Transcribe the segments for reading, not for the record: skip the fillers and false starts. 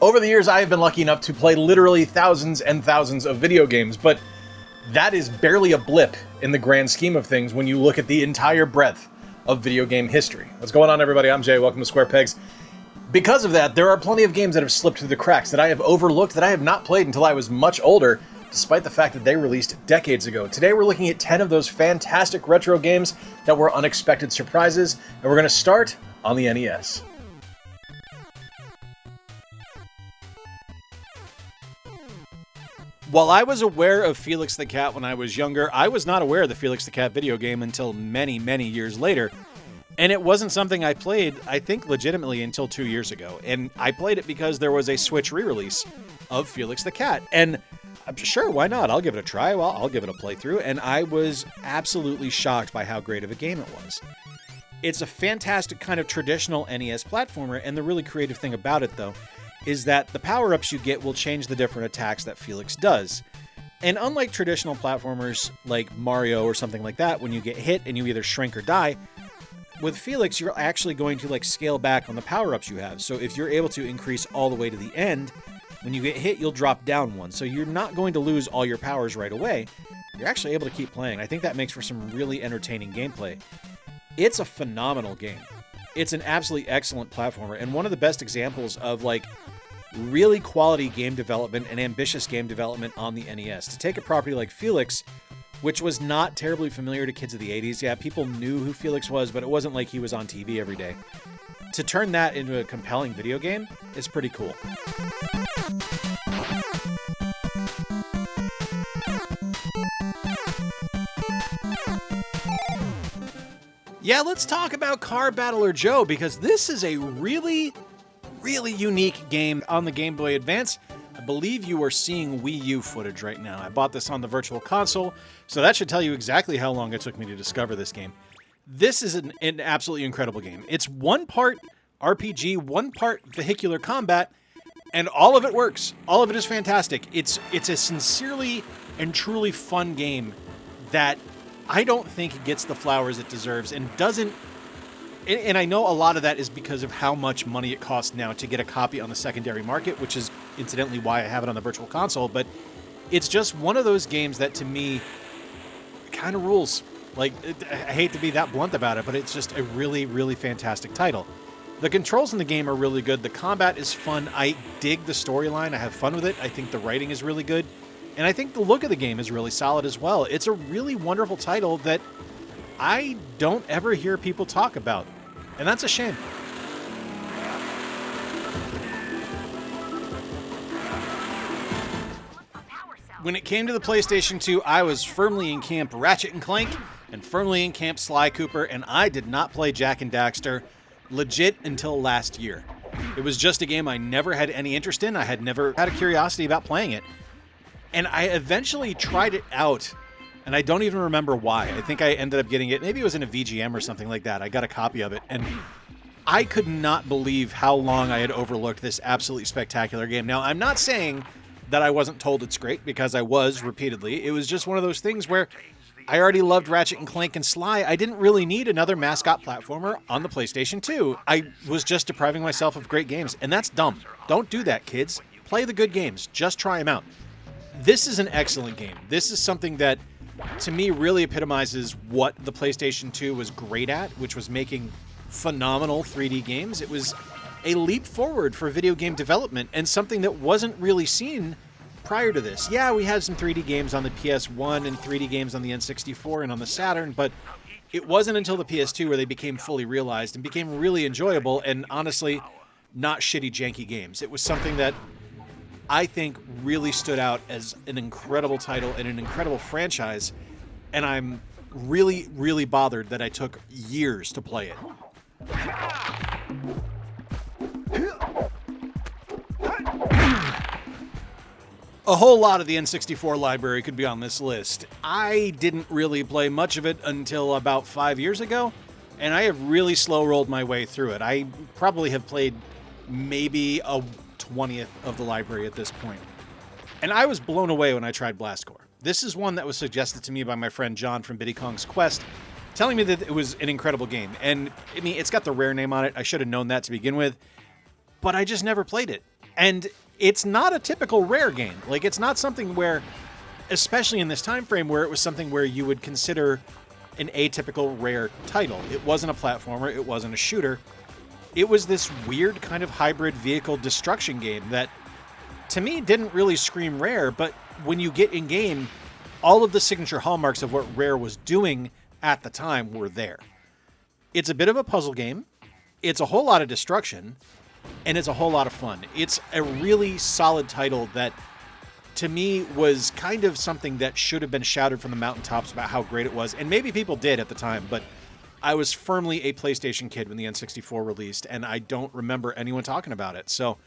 Over the years, I have been lucky enough to play literally thousands and thousands of video games, but that is barely a blip in the grand scheme of things when you look at the entire breadth of video game history. What's going on, everybody? I'm Jay. Welcome to Square Pegs. Because of that, there are plenty of games that have slipped through the cracks that I have overlooked, that I have not played until I was much older, despite the fact that they released decades ago. Today we're looking at 10 of those fantastic retro games that were unexpected surprises, and we're going to start on the NES. While I was aware of Felix the Cat when I was younger, I was not aware of the Felix the Cat video game until many, many years later. And it wasn't something I played, I think, legitimately until 2 years ago. And I played it because there was a Switch re-release of Felix the Cat. And I'm sure, why not? I'll give it a try. Well, I'll give it a playthrough. And I was absolutely shocked by how great of a game it was. It's a fantastic kind of traditional NES platformer, and the really creative thing about it, though, is that the power-ups you get will change the different attacks that Felix does. And unlike traditional platformers like Mario or something like that, when you get hit and you either shrink or die, with Felix, you're actually going to scale back on the power-ups you have. So if you're able to increase all the way to the end, when you get hit, you'll drop down one. So you're not going to lose all your powers right away. You're actually able to keep playing. I think that makes for some really entertaining gameplay. It's a phenomenal game. It's an absolutely excellent platformer, and one of the best examples of really quality game development and ambitious game development on the NES. To take a property like Felix, which was not terribly familiar to kids of the 80s. Yeah, people knew who Felix was, but it wasn't like he was on TV every day. To turn that into a compelling video game is pretty cool. Yeah, let's talk about Car Battler Joe, because this is a really unique game on the Game Boy Advance. I believe you are seeing Wii U footage right now. I bought this on the Virtual Console, so that should tell you exactly how long it took me to discover this game. This is an absolutely incredible game. It's one part RPG, one part vehicular combat, and all of it works. All of it is fantastic. It's a sincerely and truly fun game that I don't think gets the flowers it deserves and doesn't. And I know a lot of that is because of how much money it costs now to get a copy on the secondary market, which is incidentally why I have it on the Virtual Console, but it's just one of those games that, to me, kind of rules. I hate to be that blunt about it, but it's just a really fantastic title. The controls in the game are really good. The combat is fun. I dig the storyline. I have fun with it. I think the writing is really good. And I think the look of the game is really solid as well. It's a really wonderful title that I don't ever hear people talk about, and that's a shame. When it came to the PlayStation 2, I was firmly in Camp Ratchet and Clank and firmly in Camp Sly Cooper, and I did not play Jak and Daxter legit until last year. It was just a game I never had any interest in. I had never had a curiosity about playing it. And I eventually tried it out, and I don't even remember why. I think I ended up getting it. Maybe it was in a VGM or something like that. I got a copy of it, and I could not believe how long I had overlooked this absolutely spectacular game. Now, I'm not saying that I wasn't told it's great, because I was repeatedly. It was just one of those things where I already loved Ratchet and Clank and Sly. I didn't really need another mascot platformer on the PlayStation 2. I was just depriving myself of great games, and that's dumb. Don't do that, kids. Play the good games. Just try them out. This is an excellent game. This is something that, to me, really epitomizes what the PlayStation 2 was great at, which was making phenomenal 3D games. It was a leap forward for video game development, and something that wasn't really seen prior to this. Yeah, we had some 3D games on the PS1 and 3D games on the N64 and on the Saturn, but it wasn't until the PS2 where they became fully realized and became really enjoyable and, honestly, not shitty, janky games. It was something that I think really stood out as an incredible title and an incredible franchise, and I'm really bothered that I took years to play it. A whole lot of the N64 library could be on this list. I didn't really play much of it until about 5 years ago, and I have really slow-rolled my way through it. I probably have played maybe a 20th of the library at this point. And I was blown away when I tried Blast Corps. This is one that was suggested to me by my friend John from Biddy Kong's Quest, telling me that it was an incredible game. And I mean, it's got the Rare name on it. I should have known that to begin with, but I just never played it. And it's not a typical Rare game. Like, it's not something where, especially in this time frame, where it was something where you would consider an atypical Rare title. It wasn't a platformer, it wasn't a shooter. It was this weird kind of hybrid vehicle destruction game that, to me, didn't really scream Rare, but when you get in game, all of the signature hallmarks of what Rare was doing at the time were there. It's a bit of a puzzle game, it's a whole lot of destruction, and it's a whole lot of fun. It's a really solid title that, to me, was kind of something that should have been shouted from the mountaintops about how great it was, and maybe people did at the time, but I was firmly a PlayStation kid when the N64 released, and I don't remember anyone talking about it. So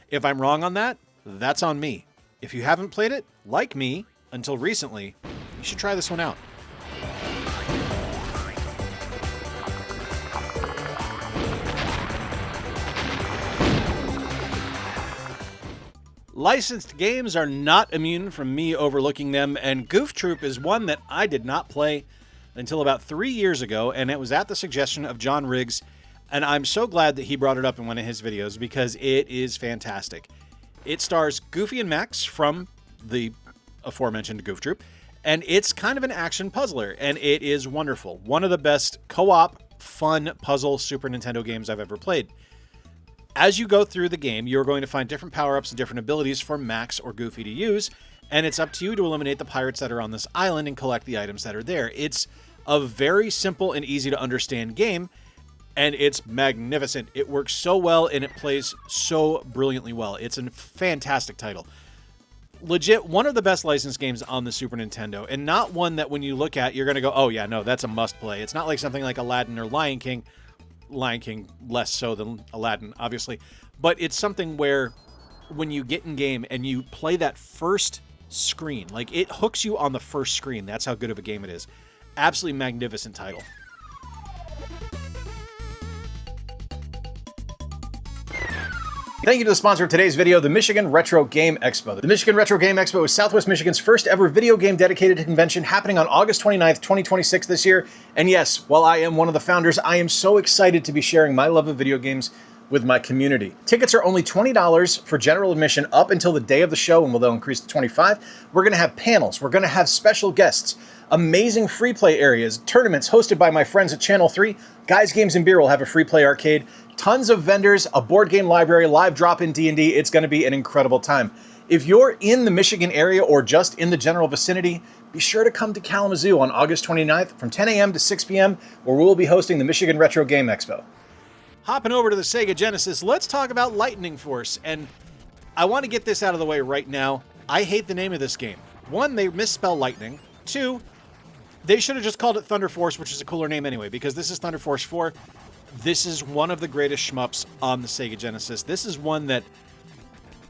if I'm wrong on that, that's on me. If you haven't played it, like me, until recently, you should try this one out. Licensed games are not immune from me overlooking them, and Goof Troop is one that I did not play until about 3 years ago, and it was at the suggestion of John Riggs, and I'm so glad that he brought it up in one of his videos because it is fantastic. It stars Goofy and Max from the aforementioned Goof Troop, and it's kind of an action puzzler, and it is wonderful. One of the best co-op, fun puzzle Super Nintendo games I've ever played. As you go through the game, you're going to find different power-ups and different abilities for Max or Goofy to use, and it's up to you to eliminate the pirates that are on this island and collect the items that are there. It's a very simple and easy to understand game, and it's magnificent. It works so well, and it plays so brilliantly well. It's a fantastic title. Legit, one of the best licensed games on the Super Nintendo, and not one that when you look at, you're going to go, oh yeah, no, that's a must-play. It's not like something like Aladdin or Lion King. Lion King less so than Aladdin, obviously. But it's something where when you get in game and you play that first screen, like it hooks you on the first screen. That's how good of a game it is. Absolutely magnificent title. Thank you to the sponsor of today's video, the Michigan Retro Game Expo. The Michigan Retro Game Expo is Southwest Michigan's first ever video game dedicated convention happening on August 29th, 2026 this year. And yes, while I am one of the founders, I am so excited to be sharing my love of video games with my community. Tickets are only $20 for general admission up until the day of the show, and they'll increase to $25. We're gonna have panels, we're gonna have special guests, amazing free play areas, tournaments hosted by my friends at Channel 3. Guys, Games, and Beer will have a free play arcade, tons of vendors, a board game library, live drop-in D&D. It's going to be an incredible time. If you're in the Michigan area or just in the general vicinity, be sure to come to Kalamazoo on August 29th from 10 a.m. to 6 p.m. where we will be hosting the Michigan Retro Game Expo. Hopping over to the Sega Genesis, let's talk about Lightning Force. And I want to get this out of the way right now. I hate the name of this game. One, they misspell lightning. Two, they should have just called it Thunder Force, which is a cooler name anyway, because this is Thunder Force 4. This is one of the greatest shmups on the Sega Genesis. This is one that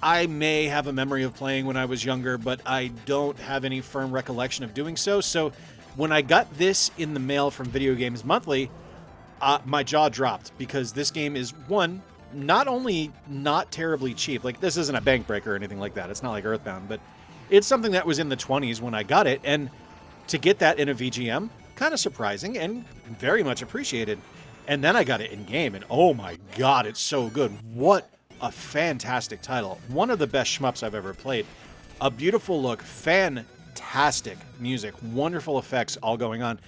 I may have a memory of playing when I was younger, but I don't have any firm recollection of doing so. So when I got this in the mail from Video Games Monthly, my jaw dropped because this game is, one, not only not terribly cheap, like this isn't a bank breaker or anything like that. It's not like Earthbound, but it's something that was in the 20s when I got it. And to get that in a VGM, kind of surprising and very much appreciated. And then I got it in game, and oh my god, it's so good. What a fantastic title. One of the best shmups I've ever played. A beautiful look, fantastic music, wonderful effects all going on.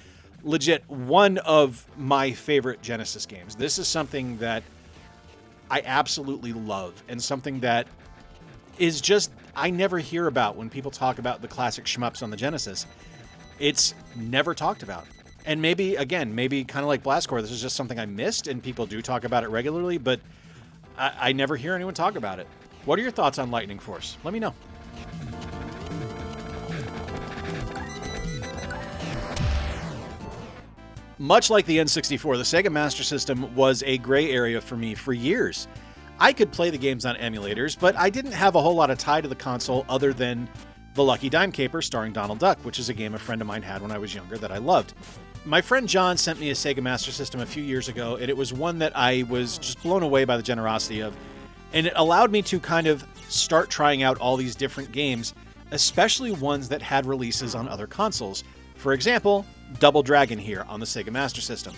Legit, one of my favorite Genesis games. This is something that I absolutely love, and something that is just, I never hear about when people talk about the classic shmups on the Genesis. It's never talked about. And maybe, again, maybe kind of like Blastcore, this is just something I missed, and people do talk about it regularly, but I never hear anyone talk about it. What are your thoughts on Lightning Force? Let me know. Much like the N64, the Sega Master System was a gray area for me for years. I could play the games on emulators, but I didn't have a whole lot of tie to the console other than The Lucky Dime Caper starring Donald Duck, which is a game a friend of mine had when I was younger that I loved. My friend John sent me a Sega Master System a few years ago, and it was one that I was just blown away by the generosity of. And it allowed me to kind of start trying out all these different games, especially ones that had releases on other consoles. For example, Double Dragon here on the Sega Master System.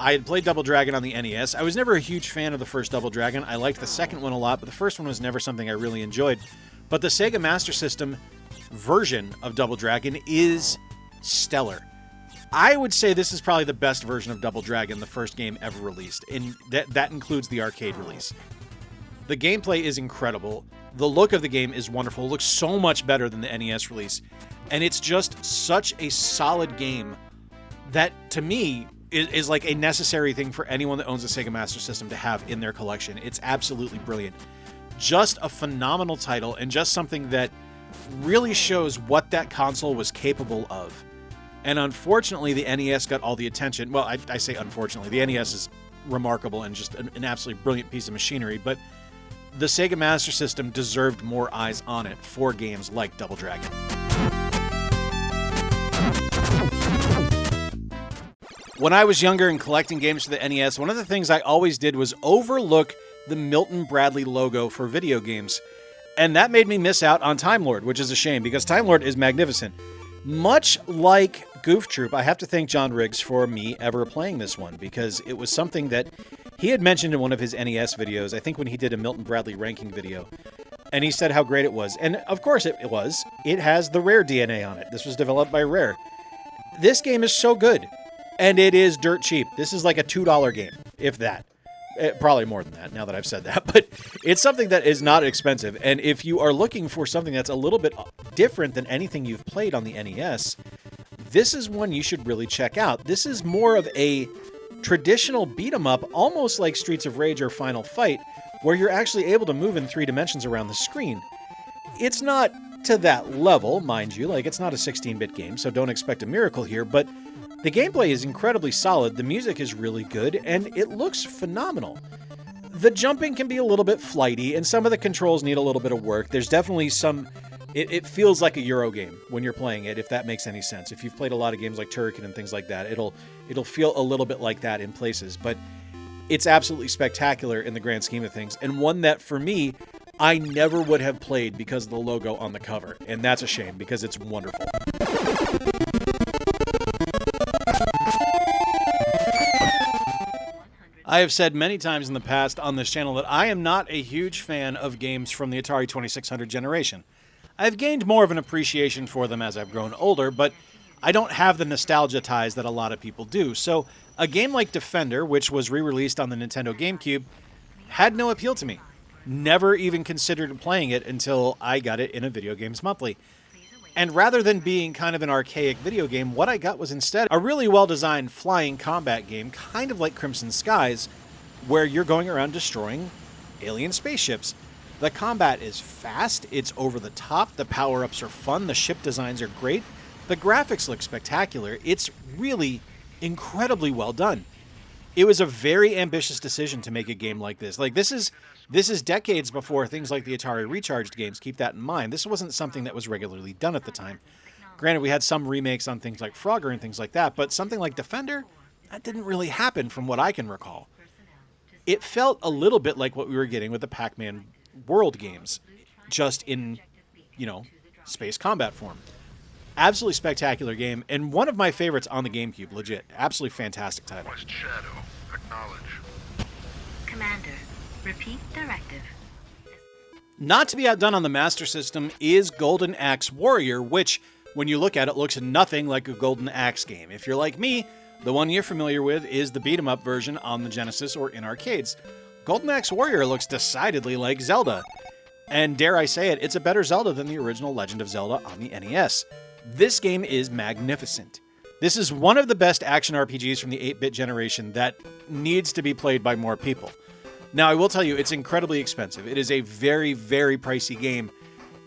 I had played Double Dragon on the NES. I was never a huge fan of the first Double Dragon. I liked the second one a lot, but the first one was never something I really enjoyed. But the Sega Master System version of Double Dragon is stellar. I would say this is probably the best version of Double Dragon, the first game ever released, and that includes the arcade release. The gameplay is incredible. The look of the game is wonderful. It looks so much better than the NES release. And it's just such a solid game that, to me, is like a necessary thing for anyone that owns a Sega Master System to have in their collection. It's absolutely brilliant. Just a phenomenal title, and just something that really shows what that console was capable of. And unfortunately, the NES got all the attention. Well, I say unfortunately. The NES is remarkable and just an absolutely brilliant piece of machinery, but the Sega Master System deserved more eyes on it for games like Double Dragon. When I was younger and collecting games for the NES, one of the things I always did was overlook the Milton Bradley logo for video games. And that made me miss out on Time Lord, which is a shame, because Time Lord is magnificent. Much like Goof Troop, I have to thank John Riggs for me ever playing this one, because it was something that he had mentioned in one of his NES videos, I think when he did a Milton Bradley ranking video, and he said how great it was. And of course it was. It has the Rare DNA on it. This was developed by Rare. This game is so good, and it is dirt cheap. This is like a $2 game, if that. Probably more than that, now that I've said that. But it's something that is not expensive. And if you are looking for something that's a little bit different than anything you've played on the NES, this is one you should really check out. This is more of a traditional beat-em-up, almost like Streets of Rage or Final Fight, where you're actually able to move in 3 dimensions around the screen. It's not to that level, mind you. Like, it's not a 16-bit game, so don't expect a miracle here, but the gameplay is incredibly solid, the music is really good, and it looks phenomenal. The jumping can be a little bit flighty, and some of the controls need a little bit of work. There's definitely some... It feels like a Euro game when you're playing it, if that makes any sense. If you've played a lot of games like Turrican and things like that, it'll feel a little bit like that in places. But it's absolutely spectacular in the grand scheme of things, and one that, for me, I never would have played because of the logo on the cover. And that's a shame, because it's wonderful. I have said many times in the past on this channel that I am not a huge fan of games from the Atari 2600 generation. I've gained more of an appreciation for them as I've grown older, but I don't have the nostalgia ties that a lot of people do. So a game like Defender, which was re-released on the Nintendo GameCube, had no appeal to me. Never even considered playing it until I got it in a Video Games Monthly. And rather than being kind of an archaic video game, what I got was instead a really well-designed flying combat game, kind of like Crimson Skies, where you're going around destroying alien spaceships. The combat is fast, it's over the top, the power-ups are fun, the ship designs are great, the graphics look spectacular. It's really incredibly well done. It was a very ambitious decision to make a game like this. Like, this is decades before things like the Atari Recharged games, keep that in mind. This wasn't something that was regularly done at the time. Granted, we had some remakes on things like Frogger and things like that, but something like Defender, that didn't really happen from what I can recall. It felt a little bit like what we were getting with the Pac-Man World games, just in, space combat form. Absolutely spectacular game, and one of my favorites on the GameCube, legit. Absolutely fantastic title. West Shadow, acknowledge. Commander, repeat directive. Not to be outdone on the Master System is Golden Axe Warrior, which, when you look at it, looks nothing like a Golden Axe game. If you're like me, the one you're familiar with is the beat-em-up version on the Genesis or in arcades. Golden Axe Warrior looks decidedly like Zelda. And dare I say it, it's a better Zelda than the original Legend of Zelda on the NES. This game is magnificent. This is one of the best action RPGs from the 8-bit generation that needs to be played by more people. Now, I will tell you, it's incredibly expensive. It is a very, very pricey game.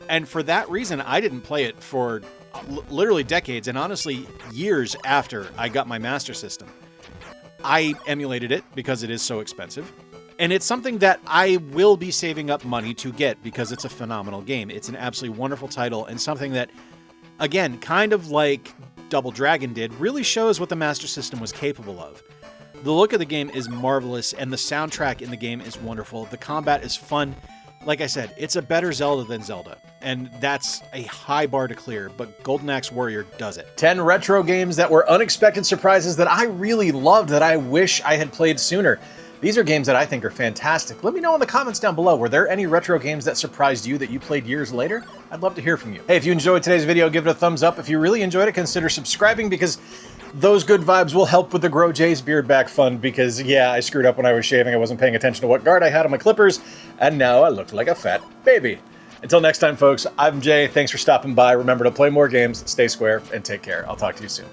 And for that reason, I didn't play it for literally decades, and honestly, years after I got my Master System. I emulated it because it is so expensive. And it's something that I will be saving up money to get because it's a phenomenal game. It's an absolutely wonderful title, and something that, again, kind of like Double Dragon did, really shows what the Master System was capable of. The look of the game is marvelous, and the soundtrack in the game is wonderful. The combat is fun. Like I said, it's a better Zelda than Zelda, and that's a high bar to clear, but Golden Axe Warrior does it. 10 retro games that were unexpected surprises that I really loved that I wish I had played sooner. These are games that I think are fantastic. Let me know in the comments down below, were there any retro games that surprised you that you played years later? I'd love to hear from you. Hey, if you enjoyed today's video, give it a thumbs up. If you really enjoyed it, consider subscribing because those good vibes will help with the Grow Jay's Beard Back fund because, yeah, I screwed up when I was shaving. I wasn't paying attention to what guard I had on my clippers, and now I looked like a fat baby. Until next time, folks, I'm Jay. Thanks for stopping by. Remember to play more games, stay square, and take care. I'll talk to you soon.